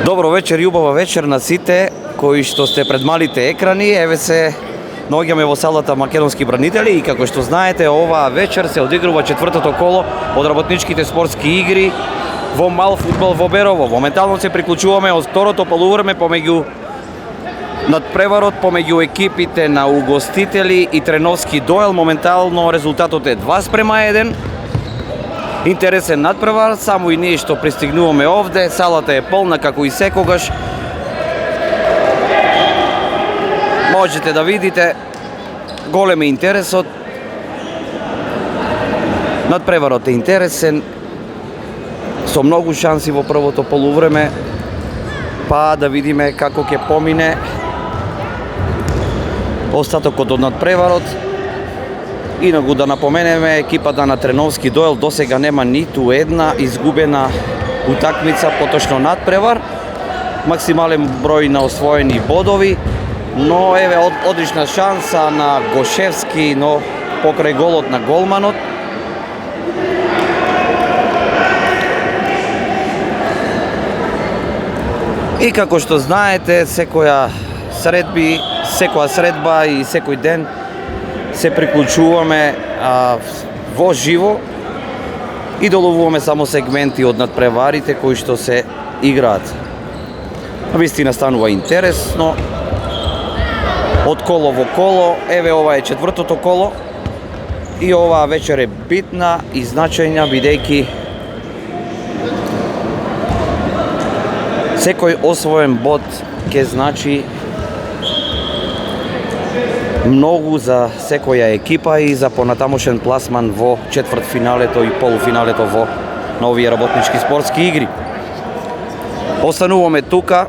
Добро вечер и убава вечер на сите кои што сте пред малите екрани. Еве се наоѓаме во салата Македонски бранители и како што знаете, оваа вечер се одигрува четвртото коло од работничките спортски игри во мал фудбал во Берово. Моментално се приклучуваме од второто полувреме помеѓу надпреварот помеѓу екипите на угостители и Треновски Доел. Моментално резултатот е 2:1. Интересен надпревар, само и ние што пристигнуваме овде, салата е полна како и секогаш. Можете да видите, голем е интересот. Надпреварот е интересен, со многу шанси во првото полувреме, па да видиме како ќе помине остатокот од надпреварот. Иногу да напоменеме, екипата на Треновски Доел досега нема ниту една изгубена утакмица, поточно надпревар. Максимален број на освоени бодови, но еве одлична шанса на Гошевски, но покрај голот на голманот. И како што знаете, секоја средба и секој ден се приклучуваме во живо и доловуваме само сегменти од надпреварите кои што се играат. Вистина станува интересно од коло во коло. Еве ова е четвртото коло и оваа вечер е битна и значајна, бидејќи секој освоен бод ќе значи многу за секоја екипа и за понатамошен пласман во четвртфиналето и полуфиналето во на овие работнички спортски игри. Остануваме тука.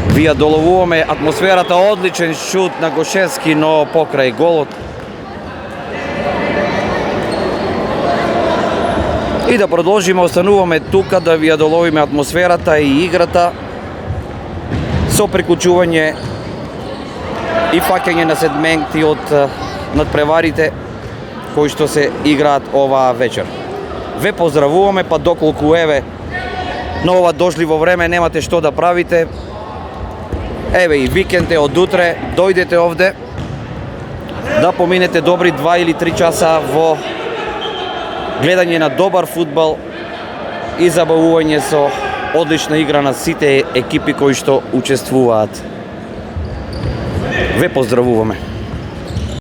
Ви ја доловуваме атмосферата, одличен шут на Гошевски, но покрај голот. И да продолжиме, остануваме тука да ви ја доловиме атмосферата и играта со приклучување и фаќање на сегменти од надпреварите кои што се играат оваа вечер. Ве поздравуваме, па доколку еве на ова дожливо време немате што да правите, еве и викенд е од утре, дојдете овде да поминете добри 2 или 3 часа во гледање на добар фудбал и забавување со одлична игра на сите екипи кои што учествуваат. Ве поздравуваме.